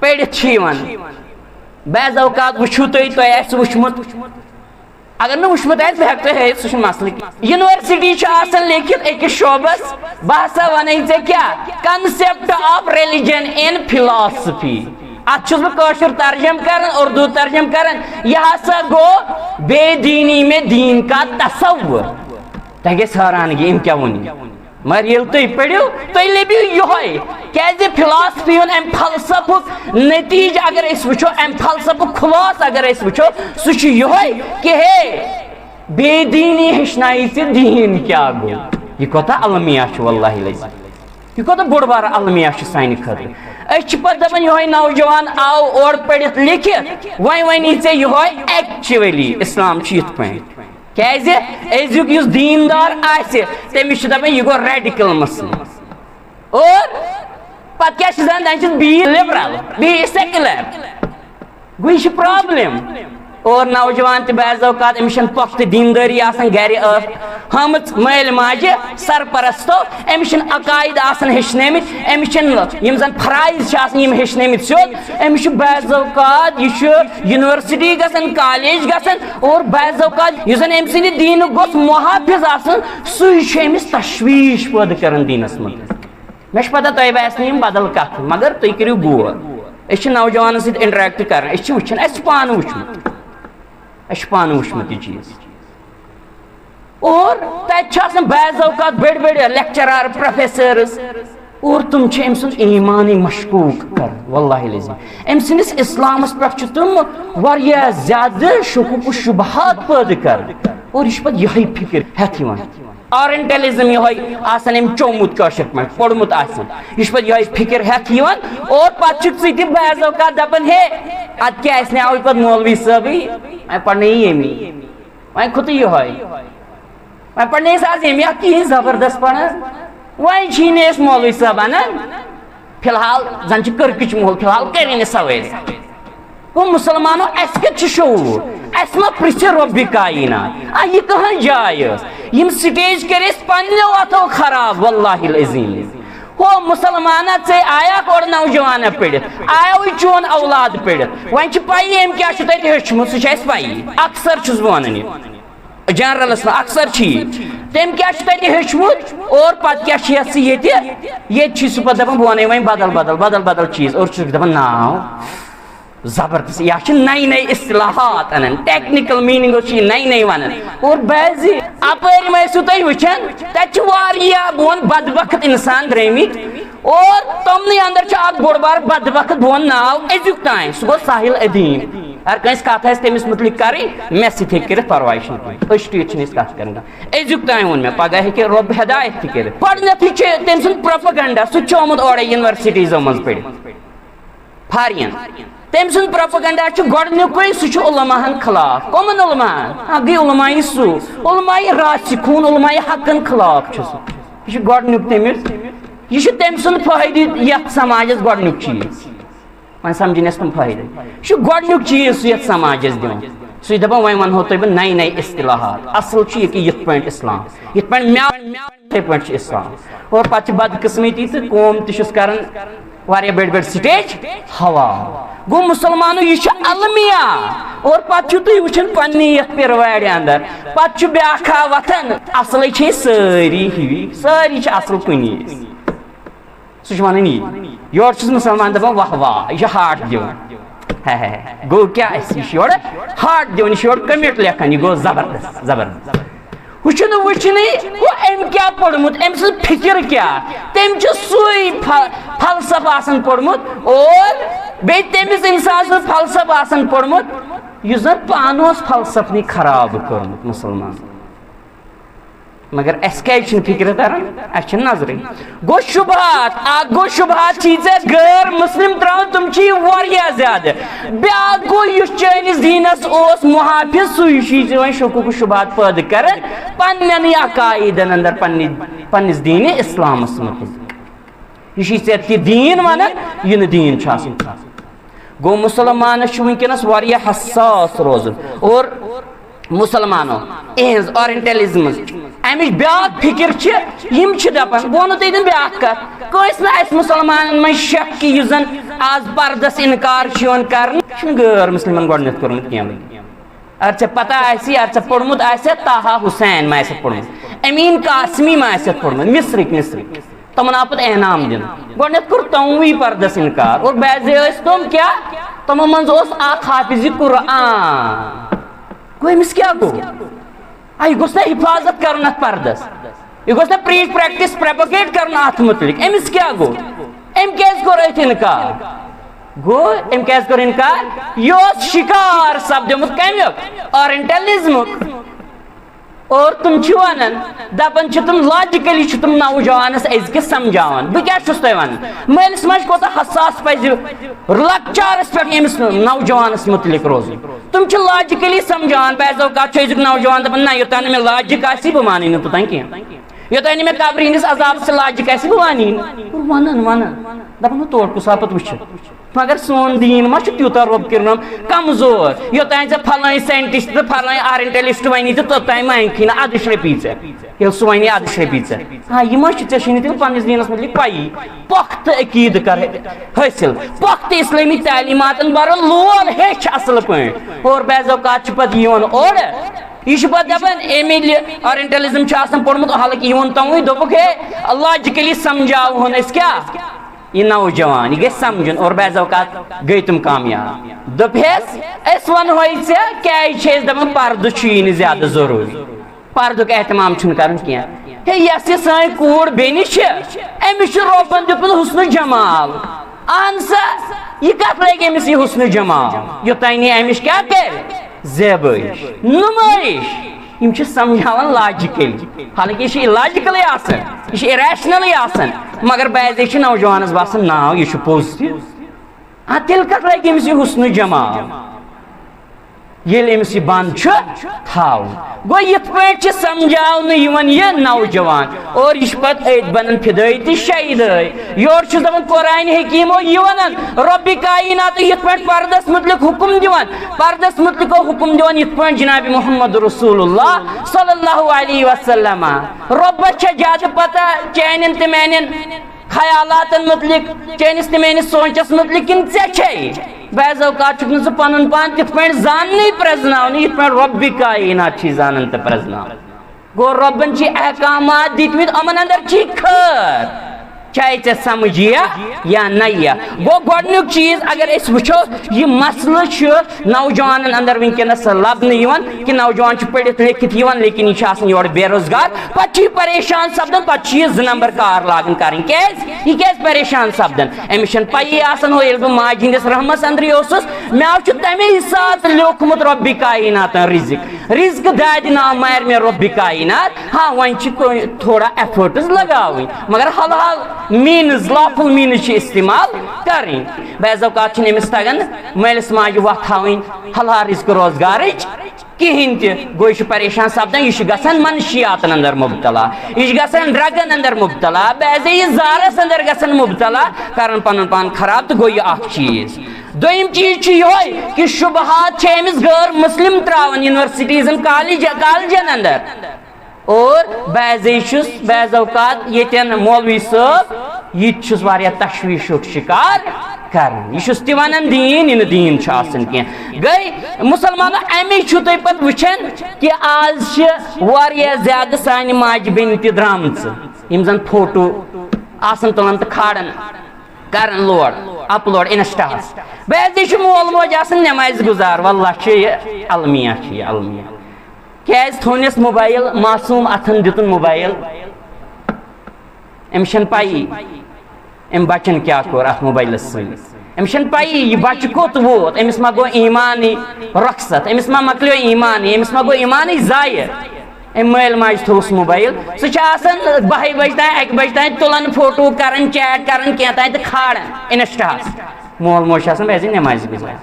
پٔرِتھ چھِ یِوان بعض اوقات وٕچھِو تۄہہِ آسہِ وٕچھمُت اگر نہ وٕچھمُت آسہِ بہٕ ہٮ۪کہٕ تۄہہِ ہٲیِتھ سُہ چھُنہٕ مسلہٕ یونیورسٹی چھِ آسان لیکھِتھ أکِس شعبس بہٕ ہسا ونے ژےٚ کیٛاہ concept of religion in philosophy اتھ چھُس بہٕ کٲشُر ترجم کران اردو ترجم کران یہ ہسا گوٚو بے دینی میں دین کا تصور تۄہہِ گژھِ حٲرانگی أمۍ کیٛاہ ووٚن مگر ییٚلہِ تُہۍ پٔرِو تُہۍ لٔبِو یِہوے کیازِ فلاسفی ہُنٛد امہِ فلسفُک نتیٖجہِ اگر أسۍ وٕچھو امہِ فلسفُک خُلاصہٕ اگر أسۍ وٕچھو سُہ چھُ یِہوے کہ ہے بے دینی ہیٚچھنایی ژےٚ دیٖن کیٛاہ گوٚو یہِ کوتاہ المیہ چھُ واللہ العظیم یہ کوتاہ بوٚڑ بارٕ المیہ چھُ سانہِ خٲطرٕ أسۍ چھِ پتہٕ دپان یِہوے نوجوان آو اورٕ پٔرِتھ لیکھِتھ وۄنۍ ونی ژےٚ یِہوے ایکچُؤلی اسلام چھُ یِتھ پٲٹھۍ کیازِ أزیُک یُس دیندار آسہِ تٔمِس چھِ دپان یہِ گوٚو ریڈِکل مسلم اور پتہٕ کیٛاہ چھِ زن دپان چھِس بی لِبرل بی سیکولر گوٚو یہِ چھِ پرابلم اور نوجوان تہِ بعض اوقات أمِس چھنہٕ پۄختہٕ دیندٲری آسان گرِ ہٲمٕژ مٲلۍ ماجہِ سرپرستو أمِس چھِنہٕ عقاید آسان ہیٚچھنٲمٕتۍ أمِس چھِنہٕ یِم زن فرایض چھِ آسان یِم ہیٚچھنٲمٕتۍ سیوٚد أمِس چھُ بعض اوقات یہِ چھُ یونیورسٹی گژھان کالیج گژھان اور بعض اوقات یُس زن أمۍ سٕنٛدِ دیٖنُک گوٚژھ محافظ آسان سُے چھُ أمِس تشویش پٲدٕ کران دیٖنس منٛز مےٚ چھِ پتہ تۄہہِ باسہِ نہٕ یِم بدل کتھٕ مگر تُہۍ کٔرِو غور أسۍ چھِ نوجوانن سۭتۍ انٹریکٹ کران أسۍ چھِ وٕچھان اَسہِ چھُ پانہٕ وٕچھمُت اَسہِ چھُ پانہٕ وٕچھمُت یہِ چیٖز اور تتہِ چھِ آسان بعض اوقات بٔڑۍ بٔڑۍ لیکچرار پروفیسرز اور تِم چھِ أمۍ سُنٛد ایٖمانٕے مشکوٗک کران واللہ العظیم أمۍ سٕنٛدِس اسلامس پٮ۪ٹھ چھِ تِم واریاہ زیادٕ شکوک و شبہات پٲدٕ کران اور یہِ چھُ پتہٕ یِہوے فکر ہٮ۪تھ یِوان آرینٹلزم یِہوے آسان أمۍ چومُت کٲشِر پٲٹھۍ پوٚرمُت آسان یہِ چھُ پتہٕ یِہوے فکر ہٮ۪تھ یِوان اور پتہٕ چھُکھ ژٕ تہِ بعض اوقات دپان ہے ادٕ کیٛاہ اَسہِ ناوٕے پتہٕ مولوی صٲبٕے وۄنۍ پرنٲیی ییٚمی وۄنۍ کھوٚتُے یِہوے وۄنۍ پرنٲیِس آز ییٚمہِ اکھ کِہیٖنۍ زبردست پران وۄنۍ چھِی نہٕ أسۍ مولوی صٲب انان فی الحال زن چھِ کٔرکٕچ مول فی الحال کٔرِنۍ نہٕ سوٲرۍ گوٚو مُسلمانو اَسہِ کتہِ چھُ شعوٗر اَسہِ ما پرژھِ رۄبہِ کاینات یہِ کٕہٕنۍ جاے ٲس یِم سٹیج کٔرۍ أسۍ پننیو اتھو خراب واللہ العظیم ہو مسلمانہ ژے آیاکھ اورٕ نوجوانہ پٔرِتھ آیاوٕے چون اولاد پٔرِتھ وۄنۍ چھِ پایی أمۍ کیٛاہ چھُ تتہِ ہیوٚچھمُت سُہ چھِ اَسہِ پایی اکثر چھُس بہٕ ونان یہِ جنرلس منٛز اکثر چھِ یہِ تٔمۍ کیٛاہ چھُ تتہِ ہیوٚچھمُت اور پتہٕ کیٛاہ چھِ یژھ ییٚتہِ چھُ سُہ پتہٕ دپان بہٕ ونے وۄنۍ بدل بدل چیٖز اور چھُس دپان ناو زبردست یا چھِ نٔے نٔے اصطلاحات انان ٹیکنِکل میٖنِنٛگو چھِ یہِ نٔے نٔے ونان اور بعضِ اپٲرۍ ما ٲسِو تُہۍ وٕچھان تتہِ چھِ واریاہ بہٕ ونہٕ بدبخت انسان درٛٲمٕتۍ اور تِمنٕے اندر چھُ اکھ بوٚڑ بار بدبخت بہٕ ونہٕ ناو أزیُک تام سُہ گوٚو ساحل ادیٖم اگر کٲنٛسہِ کتھ آسہِ تٔمِس مُتعلق کرٕنۍ مےٚ سۭتۍ ہیٚکہِ کٔرِتھ پرواے چھُنہٕ کینٛہہ أسۍ ٹُوِتھ چھِنہٕ أسۍ کتھ کران أزیُک تام ووٚن مےٚ پگاہ ہیٚکہِ رۄب ہدایت تہِ کٔرِتھ گۄڈنیتھٕے چھُ تٔمۍ سُنٛد پروپگنڈا سُہ تہِ چھُ آمُت اورے یونیورسٹیٖزو منٛز پٔرِتھ فارین تٔمۍ سُنٛد پروپگنڈا چھُ گۄڈنیُکُے سُہ چھُ علماہن خلاف کٕمن علماہن گٔے علماء سُہ علماء راسِخوٗن علماء حقن خلاف چھُ سُہ یہِ چھُ گۄڈنیُک تٔمِس یہِ چھُ تٔمۍ سُنٛد فٲیدٕ یتھ سماجس گۄڈنیُک چیٖز وۄنۍ سمجھِنۍ اَسہِ تِم فٲیدٕ یہِ چھُ گۄڈنیُک چیٖز سُہ یتھ سماجس دِوان سُہ چھُ دپان وۄنۍ ونہو تۄہہِ بہٕ نٔے نٔے اصطلاحات اصل چھُ یہِ کہِ یِتھ پٲٹھۍ اسلام یِتھ پٲٹھۍ یِتھے پٲٹھۍ چھُ اسلام اور پتہٕ چھِ بدقٕسمتی تہٕ قوم تہِ چھُس کران واریاہ بٔڑۍ بٔڑۍ سٹیج حوالہٕ گوٚو مُسلمانو یہِ چھُ المیہ اور پتہٕ چھِو تُہۍ وٕچھان پننہِ یتھ پِروارِ اندر پتہٕ چھُ بیٛاکھا وتھان اصلٕے چھِ أسۍ سٲری ہِوی سٲری چھِ اصل کُنی سُہ چھُ ونان یی یورٕ چھُس مُسلمان دپان واہ واہ یہِ چھُ ہاٹ دِوان گوٚو کیٛاہ اَسہِ یہِ چھُ یورٕ ہاٹ دِوان یہِ چھُ یورٕ کمِٹ لیکھان یہِ گوٚو زبردست زبردست ہُہ چھُنہٕ وٕچھنٕے گوٚو أمۍ کیٛاہ پوٚرمُت أمۍ سٕنٛز فِکر کیٛاہ تٔمۍ چھُ سُے فلسفہٕ آسان پوٚرمُت اور بیٚیہِ تٔمِس اِنسان سُنٛد فلسفہٕ آسان پوٚرمُت یُس زن پانہٕ اوس فلسفنی خراب کوٚرمُت مسلمان مگر اس کیٛازِ چھنہٕ فکر تران اس چھِ نظرٕے گوٚو شبہات اکھ گوٚو شبہات چھی ژےٚ غٲر مسلم ترٛاوان تِم چھی واریاہ زیادٕ بیٛاکھ گوٚو یُس چٲنِس دیٖنس اوس محافظ سُے چھی ژےٚ وۄنۍ شکوک و شبہات پٲدٕ کران پننٮ۪نٕے عقایدن اندر پننِس دیٖنِ اسلامس متعلق یہِ چھی ژےٚ تہِ دیٖن ونان یہِ نہٕ دیٖن چھُ آسان گوٚو مسلمانس چھُ وٕنکٮ۪نس واریاہ حساس روزُن اور مسلمانو اہنٛز اورینٹلزمٕچ امِچ بیٛاکھ فکر چھِ یِم چھِ دپان بہٕ ونو تۄہہِ بیٛاکھ کتھ کٲنٛسہِ نہٕ آسہِ مسلمانن منٛز شک کہِ یُس زن آز پردس انکار چھُ یِوان کرنہٕ چھُنہٕ غٲر مسلمن گۄڈنیتھ کوٚرمُت کینٛہہ اگر ژےٚ پتہ آسی اگر ژےٚ پوٚرمُت آسہِ طاہا حسین ما آسٮ۪تھ پوٚرمُت امیٖن قاسمی ما آسٮ۪تھ پوٚرمُت مصرٕکۍ تمن آو پتہٕ انعام دِنہٕ گۄڈنیتھ کوٚر تموٕے پردس انکار اور بعضے ٲسۍ تِم کیٛاہ تمو منٛز اوس اکھ حافظِ قرآن گوٚو أمِس کیٛاہ گوٚو یہِ گوٚژھ نہ حفاظت کرُن اتھ پردس یہِ گوٚژھ نہ پریٖچ پریکٹس پریپوگیٹ کرُن اتھ متعلق أمِس کیٛاہ گوٚو أمۍ کیٛازِ کوٚر أتھۍ انکار گوٚو أمۍ کیٛازِ کوٚر انکار یہِ اوس شکار سپدیومُت کمیُک اورینٹلزمُک اور تِم چھِ ونان دپان چھِ تِم لاجِکلی چھِ تِم نوجوانس أزکِس سمجھاوان بہٕ کیٛاہ چھُس تۄہہِ ونان مٲلِس ماجہِ کوتاہ حساس پزِ لۄکچارس پٮ۪ٹھ أمِس نوجوانس متعلق روزُن تِم چھِ لاجِکلی سمجھاوان بعض اوقات چھُ أزیُک نوجوان دپان نہ یوٚتانۍ نہٕ مےٚ لاجِک آسی بہٕ مانٕے نہٕ توٚتانۍ کینٛہہ یوٚتانۍ نہٕ مےٚ قبرِ ہٕنٛدِس عذابس لاجِک آسہِ بہٕ وانی نہٕ ونان دپان تور کُس آو پتہٕ وٕچھِتھ مگر سون دیٖن ما چھُ تیوٗتاہ رۄب کٔرِنم کمزور یوٚتانۍ ژےٚ پھلٲنۍ ساینٹسٹ تہٕ پھلٲنۍ آرینٹلسٹ وَنی تہٕ توٚتانۍ مانکھٕے نہٕ اَدٕ شرٛپی ژےٚ ییٚلہِ سُہ وَنہِ اَدٕ شرٛپی ژےٚ یہِ ما چھُ ژےٚ چھُے نہٕ تیٚلہِ پننِس دیٖنس متعلق پَیی پۄختہٕ عقیٖدٕ کر حٲصِل پۄختہٕ اِسلٲمی تعلیٖماتن برُن لول ہیٚچھ اصل پٲٹھۍ اور بعض اوقات چھُ پتہٕ یِوان اورٕ یہ پتہ دپان ایم ایل اورینٹلزم پوٚرمُت حالانکہ یہ ووٚن تموٕے دوٚپُکھ ہے لاجِکلی سمجھاوہون أسۍ کیٛاہ یہ نوجوان یہ گژھِ سمجھُن اور بعض اوقات گٔے تِم کامیاب دوٚپہس أسۍ ونہوے ژےٚ کیٛازِ چھِ أسۍ دپان پردٕ چھُیی نہٕ زیادٕ ضروٗری پردُک احتمام چھُنہٕ کرُن کینٛہہ ہے یۄس یہِ سٲنۍ کوٗر بیٚنہِ چھِ أمِس چھُ رۄبن دیُتمُت حُسنہٕ جمال اہن سا یہِ کتھ لگہِ أمِس یہِ حُسنہٕ جمال یوٚتانۍ یہِ أمِس کیٛاہ کرِ زیبٲیش نُمٲیش یِم چھِ سمجھاوان لاجِکلی حالانکہ یہِ چھُ اِلاجِکلی آسان یہِ چھُ اِریشنلی آسان مگر بعضے چھِ نوجوانس باسان نا یہِ چھُ پوٚز تہِ تیٚلہِ کتھ لگہِ أمِس یہِ حُسنہٕ جمال ییٚلہِ أمِس یہِ بنٛد چھُ تھاوُن گوٚو یِتھ پٲٹھۍ چھِ سمجھاونہٕ یِوان یہِ نوجوان اور یہِ چھُ پتہٕ أتھۍ بنان فِدٲے تہٕ شہیدٲے یورٕ چھُس دپان قرآنِ حکیٖمو یہِ ونان رۄبِ کایناتو یِتھ پٲٹھۍ پردس متعلق حُکم دِوان پردس متعلق حُکم دِوان یِتھ پٲٹھۍ جناب محمد رسول اللہ صلی اللہ علیہ وسلم رۄبس چھےٚ زیادٕ پتہ چانٮ۪ن تہٕ میانٮ۪ن خیالاتن متعلق چٲنِس تہٕ میٲنِس سونچس متعلق کِنہٕ ژےٚ چھے بعض اوقات چھُکھ نہٕ ژٕ پنُن پان تِتھ پٲٹھۍ زاننٕے پرٛزناونہٕ یِتھ پٲٹھۍ رۄبِ کاینات چھِ زانان تہٕ پرٛزناوان گوٚو رۄبن چھِ احکامات دِتمٕتۍ یِمن اندر چھِ خٲر چاہے ژےٚ سمجھیا یا نہ یِیا گوٚو گۄڈنیُک چیٖز اگر أسۍ وٕچھو یہِ مسلہٕ چھُ نوجوانن اندر وٕنکیٚنس لبنہٕ یِوان کہِ نوجوان چھُ پٔرِتھ لیکھِتھ یِوان لیکن یہِ چھُ آسان یورٕ بے روزگار پتہٕ چھُ یہِ پریشان سپدان پتہٕ چھُ یہِ 2 نمبر کار لاگان کرٕنۍ کیٛازِ یہِ کیٛازِ پریشان سپدان أمِس چھنہٕ پَیی آسان ہو ییٚلہِ بہٕ ماجہِ ہٕنٛدِس رحمس اندرٕے اوسُس مےٚ آو چھُ تمے ساتہٕ لیوکھمُت رۄبِ کایناتن رِزق دادِ ناو مارِ مےٚ رۄبِ کاینات وۄنۍ چھِ تھوڑا ایفٲرٹٕس لگاوٕنۍ مگر حلحال مینٕز لافُل مینٕز چھِ استعمال کرٕنۍ بعض اوقات چھِنہٕ أمِس تگان مٲلِس ماجہِ وَتھ ہاوٕنۍ حلحال رِزق روزگارٕچ کِہیٖنۍ تہِ گوٚو یہِ چھُ پریشان سپدان یہِ چھُ گژھان منشیاتن اندر مُبتلا یہِ چھُ گژھان ڈرگن اندر مُبتلا بعضے یہِ زارس اندر گژھان مُبتلا کران پنُن پان خراب تہٕ گوٚو یہِ اکھ چیٖز دوٚیِم چیٖز چھُ یِہوے کہِ شُبہات چھِ أمِس غٲر مُسلِم تراوان یونیورسٹیٖزن کالجن اندر اور بعضے چھُس بعض اوقات ییٚتٮ۪ن مولوی صٲب یہِ تہِ چھُس واریاہ تشویٖشُک شِکار کران یہِ چھُس تہِ ونان دیٖن یہِ نہٕ دیٖن چھُ آسان کینٛہہ گٔے مُسلمانو امی چھُو تُہۍ پتہٕ وٕچھان کہِ آز چھِ واریاہ زیادٕ سانہِ ماجہِ بیٚنہِ تہِ درامژٕ یِم زن فوٹو آسان تُلان تہٕ کھالان کران لوڈ اپلوڈ انسٹاہس بعضے چھُ مول موج آسان نٮ۪مازِ گُزار واللہ چھُ یہِ المیہ چھُ یہِ المیہ کیٛازِ تھوونس موبایل معصوٗم اتھن دِتُن موبایل أمِس چھنہٕ پَیی أمۍ بچن کیٛاہ کوٚر اتھ موبایلس سۭتۍ أمس چھنہٕ پَیی یہِ بچہِ کوٚت ووت أمِس ما گوٚو ایٖمانٕے رۄخصت أمِس ما مۄکلیو ایٖمانٕے أمِس ما گوٚو ایٖمانٕے ضایع أمۍ مٲلۍ ماجہِ تھوٚوُس موبایل سُہ چھُ آسان 12 بجہِ تام 1 بجہِ تام تُلان فوٹو کران چیٹ کران کینٛہہ تام تہٕ کھالان اِنسٹاہس مول موج چھُ آسان بیٚیہِ نٮ۪مازِ گُزاران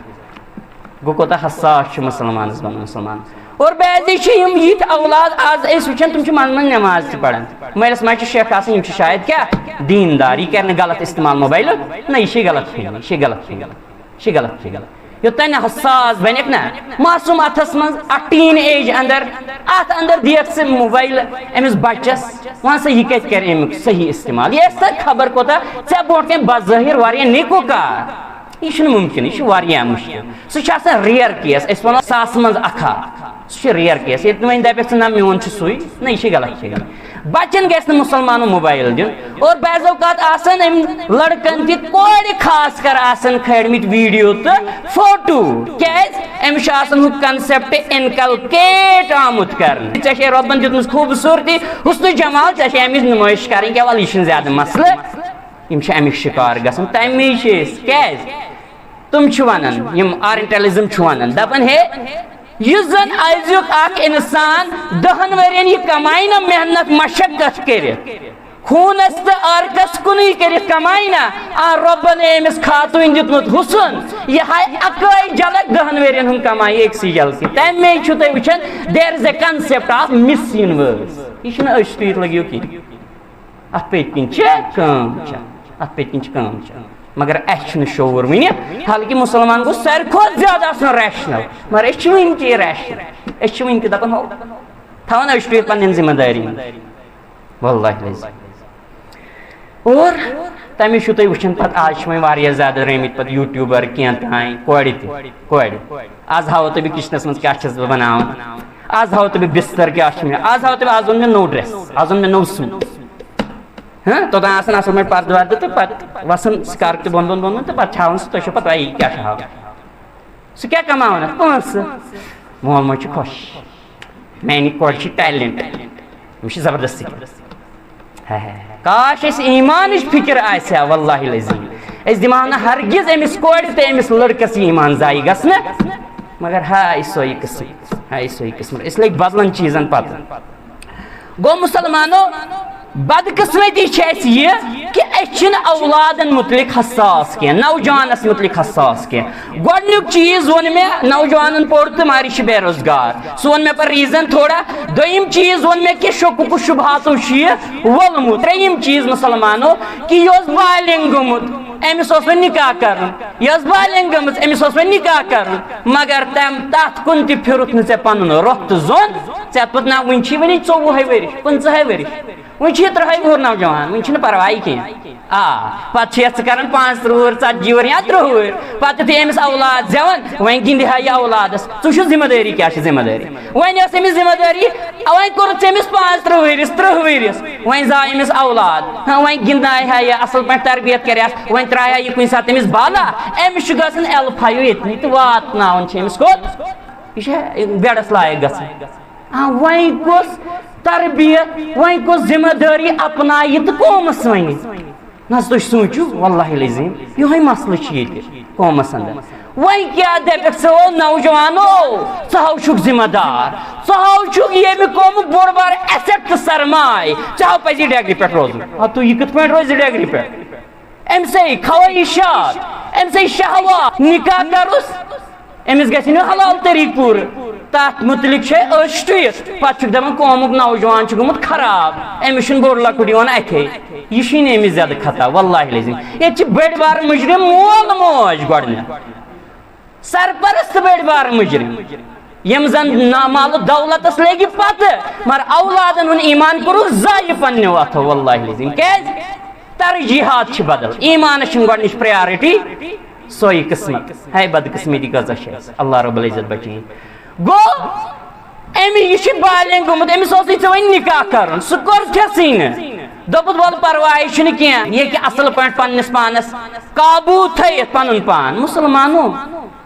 گوٚو کوتاہ حساس چھُ مُسلمانس بنُن مُسلمان اور بیٚیہِ چھِ یِم یِتھۍ اولاد آز أسۍ وٕچھان تِم چھِ منٛزٕ منٛزٕ نٮ۪ماز تہِ پران مٲلِس ماجہِ چھِ شک آسان یِم چھِ شاید کیٛاہ دیٖندار یہِ کرِ نہٕ غلط استعمال موبایلُک نہ یہِ چھِ غلط فہمی یہِ چھِ غلط فہمی یہِ چھِ غلط فہمی یوٚتانۍ نہٕ حساس بنٮ۪کھ نا معصوٗم اتھس منٛز اکھ ٹیٖن ایج اندر اتھ اندر دِیکھ ژٕ موبایل أمِس بچس وَن سا یہِ کتہِ کرِ امیُک صحیح استعمال یہِ ٲسۍ تتھ خبر کوتاہ ژےٚ برونٛٹھ کَنۍ بظٲہِر واریاہ نیکوکار یہِ چھُنہٕ مُمکِن یہِ چھُ واریاہ مُشکِل سُہ چھُ آسان رِیر کیس أسۍ وَنو 100 منٛز 1 سُہ چھُ رِیر کیس ییٚتہِ وۄنۍ دپٮ۪کھ ژٕ نہ میون چھُ سُے نہ یہِ چھِ غلط فہمی بچن گژھِ نہٕ مُسلمانو موبایل دیُن اور بعض اوقات آسان أمۍ لڑکن تہِ کورِ خاص کر آسان کھٲڑمٕتۍ ویٖڈیو تہٕ فوٹو کیازِ أمِس چھُ آسان ہُہ کنسیپٹ انکلکیٹ آمُت کرنہٕ ژےٚ چھے رۄبن دِژمٕژ خوٗبصوٗرتی حُسنہٕ جمال ژےٚ چھے امِچ نُمٲیش کرٕنۍ کیٛاہ وَلہٕ یہِ چھُنہٕ زیادٕ مسلہٕ یِم چھِ امیُک شِکار گژھان تَمے چھِ أسۍ کیازِ تِم چھِ ونان یِم آرینٹلزم چھِ ونان دپان ہے یُس زن أزیُک اکھ انسان 10 ؤرین یہِ کمایہِ نا محنت مشقت کٔرِتھ خوٗنس تہٕ عرقس کُنُے کٔرِتھ کمایہِ نا رۄبن أمِس خاتوٗنۍ دیُتمُت حُسن یہِ ہایہِ اکٲے جلک 10 ؤرین ہُنٛد کمایہِ أکسٕے جلکہِ تَمے چھُو تُہۍ وٕچھان دیر از اے کنسیپٹ آف مِس یوٗنِوٲرس یہِ چھُنہٕ أسۍ تُہۍ لٔگِو کینٛہہ اتھ پٔتۍ کِنۍ چھِ کٲم اتھ پٔتۍ کِنۍ چھِ کٲم مگر اَسہِ چھُنہٕ شعوٗر وٕنہِ حالانکہِ مُسلمان گوٚژھ ساروی کھۄتہٕ زیادٕ آسُن ریشنل مگر أسۍ چھِ وٕنہِ تہِ ریشنل أسۍ چھِ وٕنہِ تہِ دپان ہو تھاوان أسۍ تُہۍ پننٮ۪ن ذمہٕ دٲری واللہ اور تَمے چھُو تُہۍ وٕچھان پتہٕ آز چھِ وۄنۍ واریاہ زیادٕ رٲمٕتۍ پتہٕ یوٗٹیوٗبر کینٛہہ تانۍ کورِ تہِ کورِ آز ہاوو تۄہہِ بہٕ کچنس منٛز کیٛاہ چھَس بہٕ بناوان آز ہاوو تۄہہِ بہٕ بستر کیٛاہ چھُ مےٚ آز ہاوو تۄہہِ بہٕ آز اوٚن مےٚ نوٚو ڈرٛٮ۪س آز اوٚن مےٚ نوٚو سوٗٹ توٚتام آسان اَصٕل پٲٹھۍ پردٕ وردٕ تہٕ پتہٕ وسان سکارف تہِ بۄن بۄن بۄن تہٕ پتہٕ چھِ ہاوان سُہ تۄہہِ چھو پتہ یہِ کیٛاہ چھُ ہاوان سُہ کیٛاہ کماوان اَتھ پونٛسہٕ مول موج چھُ خۄش میانہِ کورِ چھِ ٹیلنٹ أمِس چھِ زبردستی کاش اَسہِ ایٖمانٕچ فِکر آسہِ ہا واللہ العظیٖم أسۍ دِمہو نہٕ ہرگِز أمِس کورِ تہٕ أمِس لڑکس ایٖمان ضایہِ گژھنہٕ مگر ہاے سۄے قٕسمت أسۍ لٔگۍ بدلن چیٖزن پتہٕ گوٚو مُسلمانو بدقسمتی چھِ اَسہِ یہِ کہِ أسۍ چھِنہٕ اولادن مُتعلق حساس کینٛہہ نوجوانس مُتعلق حساس کینٛہہ گۄڈنیُک چیٖز ووٚن مےٚ نوجوانن پوٚر تہٕ مگر یہِ چھِ بے روزگار سُہ ووٚن مےٚ پتہٕ ریٖزن تھوڑا دوٚیِم چیٖز ووٚن مےٚ کہِ شکوٗک شُبہاتو چھُ یہِ وولمُت ترٛیٚیِم چیٖز مُسلمانو کہِ یہِ اوس بالینگ گوٚمُت أمِس اوس وۄنۍ نکاح کرُن یہِ ٲس بالینگ گٔمٕژ أمِس اوس وۄنۍ نکاح کرُن مگر تتھ کُن تہِ پھِرُتھ نہٕ ژےٚ پنُن رۄخ تہٕ زوٚن ژےٚ پتہٕ نہ وُنہِ چھِ وُنہِ 24 ؤرِش 15 ؤرِش وۄنۍ چھِ یہِ 30 وُہُر نوجوان وۄنۍ چھِنہٕ پرواے کینٛہہ پتہٕ چھِ یتھ ژٕ کران 35 وُہُر 40 وُہُر یا 30 وُہُر پتہٕ یُتھُے أمِس اولاد زٮ۪وان وۄنۍ گِنٛدِ ہا یہِ اولادس ژٕ چھُ ذمہٕ دٲری کیٛاہ چھِ ذمہٕ دٲری وۄنۍ ٲس أمِس ذمہٕ دٲری وۄنۍ کوٚرُتھ ژٕ أمِس 35 وُہرِس 30 وُہرِس وۄنۍ زاو أمِس اولاد وۄنۍ گِنٛدنایہِ ہا یہِ اصل پٲٹھۍ تربیت کرہس وۄنۍ ترٛایہِ ہا یہِ کُنہِ ساتہٕ أمِس بالا أمِس چھُ گژھان L5 ییٚتنٕے تہٕ واتناوان چھِ أمِس کوٚت یہِ چھِ بیڈس لایق گژھان وۄنۍ کۄس تربیت وۄنۍ کۄس ذمہٕ دٲری اپنایہِ تہٕ قومس وَنہِ نہ تُہۍ سوٗنٛچِو واللہ العظیٖم یِہوے مسلہٕ چھُ ییٚتہِ قومس اندر وۄنۍ کیٛاہ دپٮ۪کھ ژٕ او نوجوانو ژٕ ہاو چھُکھ ذمہٕ دار ژٕ ہاو چھُکھ ییٚمہِ قومُک بوٚڑ بار ایسٹ تہٕ سرماے ژےٚ ہاو پزی ڈیگری پٮ۪ٹھ روزُن تُہۍ یہِ کِتھ پٲٹھۍ روزِ ڈیگری پٮ۪ٹھ أمۍ سے خواہشات أمۍ سے شہوات نکاح کروس أمِس گژھِ نہٕ حلال طریٖقہٕ پوٗرٕ تتھ مُتعلق چھِ أسۍ ٹُوِتھ پتہٕ چھُکھ دپان قومُک نوجوان چھُ گوٚمُت خراب أمِس چھُنہٕ بوٚڑ لۄکُٹ یِوان اَتھے یہِ چھُے نہٕ أمِس زیادٕ خطا واللہ العظیٖم ییٚتہِ چھِ بٔڑۍ بار مُجرِم مول موج گۄڈٕنیتھ سرپرست بٔڑۍ بار مُجرِم یِم زن نامالہٕ دولتس لٔگۍ پتہٕ مگر اولادن ہُنٛد ایٖمان کوٚرُکھ ضایہِ پننیو اتھو واللہ العظیٖم کیازِ ترجیحات چھِ بدل ایٖمانس چھِنہٕ گۄڈنِچ پریارٹی سۄے قٕسمت ہے بدقٕسمتی کۭژاہ چھِ اَسہِ اللہ رۄب العزت بچٲیِن گوٚو أمِس یہِ چھُ بالینگ گوٚمُت أمِس اوسُے ژےٚ وۄنۍ نکاح کرُن سُہ کوٚرتھسٕے نہٕ دوٚپُتھ وَلہٕ پرواے چھُنہٕ کینٛہہ یہِ ہیٚکہِ اصل پٲٹھۍ پننِس پانس قابوٗ تھٲیِتھ پنُن پان مُسلمانو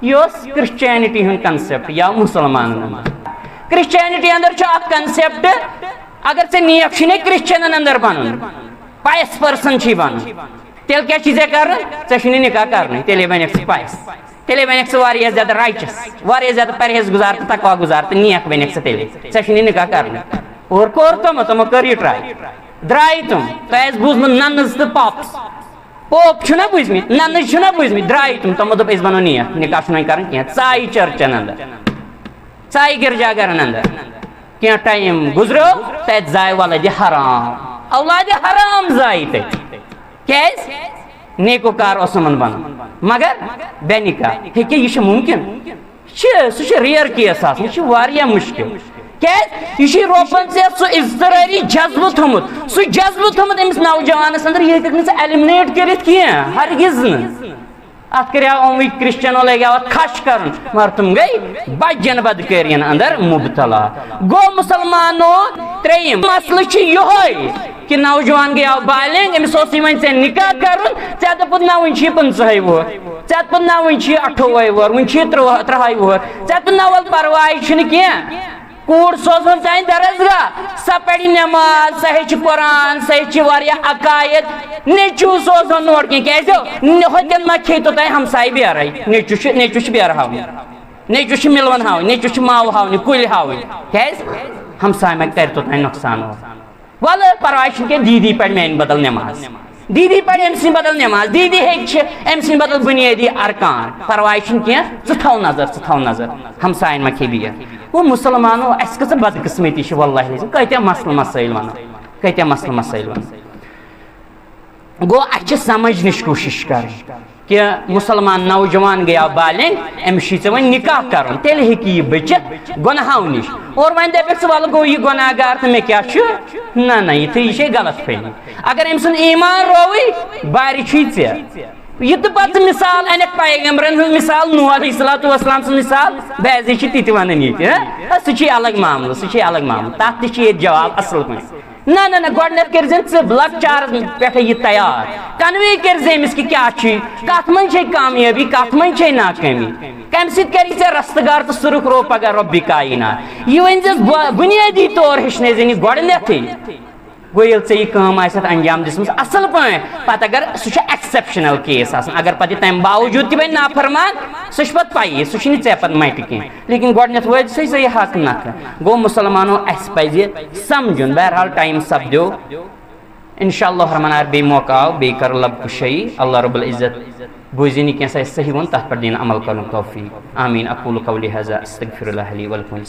یہِ اوس کرسچینٹی ہُنٛد کنسیپٹ یا مُسلمانن انٛدر کرسچینٹی انٛدر چھُ اکھ کنسیپٹ اگر ژےٚ نیک چھُے نہ کرسچنن انٛدر بنُن پایس پٔرسن چھُے بنُن تیل کیا چیز کر ژے نکاح کرنے تیلے بنیک ژٕ پایس تیلے بنیک ژٕ واریاہ زیادٕ رائچس واریاہ زیادٕ پرہیز گزار تہٕ تقوا گزار تہٕ نیک بنیک ژٕ تیلے ژے نکاح کرنے اور کوٚر تِمو کٔر یہِ ٹراے درٛاے تِم تۄہہِ آسہِ بوٗزمُت ننٕز تہٕ پاپس پوپ چھُنا بوٗزمٕتۍ ننٕز چھُنا بوٗزمٕتۍ درٛاے تِمو دوٚپ أسۍ بنو نیک نکاح چھُنہٕ وۄنۍ کرُن کینٛہہ ژایہِ چرچن اندر ژایہِ گرجا گرن اندر کینٛہہ ٹایم گُزریو تتہِ زاے ولدِ حرام اولادِ حرام زاے تتہِ کیازِ نیکوکار اوس یِمن بنان مگر بے نکاح ہیٚکیٛاہ یہِ چھُ ممکن سُہ چھُ ریئر کیس آسان یہِ چھُ واریاہ مُشکل کیازِ یہِ چھُ رۄبن ژےٚ سُہ اضطرٲری جذبہٕ تھوٚمُت سُہ جذبہٕ تھوٚمُت أمِس نوجوانس اندر یہِ ہیٚککھ نہٕ ژٕ ایلمنیٹ کٔرِتھ کینٛہہ ہرگز نہٕ ات کریاو یِموٕے کرسچنو لگیاو اتھ کھش کرُن مگر تِم گٔے بجن بدکٲرین اندر مبتلا گوٚو مُسلمانو ترٛیٚیِم مسلہٕ چھُ یِہوے کہ نوجوان گٔیاو بالینگ أمِس اوسُے وۄنۍ ژےٚ نکاح کرُن ژےٚ دوٚپُتھ نہ وُنہِ چھُ یہِ 15 وُہُر ژےٚ دوٚپُتھ نہ وُنہِ چھُ یہِ 28 وُہُر وُنہِ چھُ یہِ 30 وُہُر ژےٚ دوٚپُتھ نہ ول پرواے چھُنہٕ کینٛہہ کوٗر سوزون تانۍ درسگاہ سۄ پرِ نٮ۪ماز سۄ ہیٚچھِ قرآن سۄ ہیٚچھِ واریاہ عقاید نیٚچوٗ سوزون نور کینٛہہ کیازِ ہوٚتٮ۪ن ما کھیٚیتو تۄہہِ ہمساے بیرے نیٚچوٗ چھُ بیرٕ ہاوٕنۍ نیٚچوٗ چھُ مِلوَن ہاوٕنۍ نیٚچوٗ چھُ ماوٕ ہاونہِ کُلۍ ہاوٕنۍ کیازِ ہمساے ما کرتو تۄہہِ نۄقصان ولہٕ پرواے چھُنہٕ کینٛہہ دیٖدی پرِ میانہِ بدل نٮ۪ماز دیٖدی پرِ أمۍ سٕنٛدِ بدل نٮ۪ماز دیٖدی ہیٚچھِ أمۍ سٕنٛدِ بدل بُنیٲدی ارکان پرواے چھُنہٕ کینٛہہ ژٕ تھاو نظر ہمساین ما کھیٚیہِ بیر وہ مسلمانو اَسہِ کۭژاہ بدقٕسمتی چھِ واللہ کۭتیاہ مسلہٕ مسٲیل وَنو گوٚو اَسہِ چھِ سمجھنٕچ کوٗشِش کَرٕنۍ کہ مسلمان نوجوان گٔیاو بالینگ أمِس چھُے ژےٚ وۄنۍ نکاح کرُن تیٚلہِ ہیٚکہِ یہِ بٔچِتھ گۄنہو نِش اور وۄنۍ دَپٮ۪کھ ژٕ وَلہٕ گوٚو یہِ گۄناہ گار تہٕ مےٚ کیٛاہ چھُ نہ یہِ چھے غلط فہمی اگر أمۍ سُنٛد ایمان رووٕے بارِ چھُے ژےٚ یہ تو پتہ مثال انک پیغمبرن ہن مثال نوح علیہ الصلوۃ والسلام سن مثال بعضی چھ تِتہِ ونان یہ سُہ الگ معاملہ تتھ تہِ چھِ ییٚتہِ جواب اصل پٲٹھۍ نہ گۄڈنیٚتھ کٔرزٮ۪ن ژٕ لۄکچارس پٮ۪ٹھے یہِ تیار کنوے کٔرزِ أمِس کہِ کیٛاہ چھُے کتھ منٛز چھے کامیٲبی کتھ منٛز چھے ناکٲمی کمہِ سۭتۍ کری ژےٚ رستگار تہٕ سُرُکھ رو پگاہ رۄبِ کاینات یہِ ؤنزٮ۪س بُنیٲدی طور ہیٚچھنٲیزٮ۪ن یہِ گۄڈنیٚتھٕے گوٚو ییٚلہِ ژےٚ یہِ کٲم آسٮ۪تھ انجام دِژمٕژ اصل پٲٹھۍ پتہٕ اگر سُہ چھُ ایکسیپشنل کیس آسان اگر پتہٕ یہِ تمہِ باوجوٗد تہِ بنہِ نافرمان سُہ چھُ پتہٕ پیی سُہ چھُنہٕ ژےٚ پتہٕ مٹہِ کینٛہہ لیکن گۄڈنیٚتھ وٲتۍ ژٕ یہِ حق نکھٕ گوٚو مُسلمانو اَسہِ پزِ سمجھُن بہرحال ٹایم سپدیو انشاء اللہ رحمان اگر بیٚیہِ موقع آو بیٚیہِ کرو لب کُشٲیی اللہ رب العزت بوٗزِنۍ یہِ کینٛہہ اَسہِ صحیح ووٚن تتھ پٮ۪ٹھ دِیِن عمل کرُن توفیٖق آمیٖن اقوٗلُ قولی ھذا استغفر اللہ لی ولکم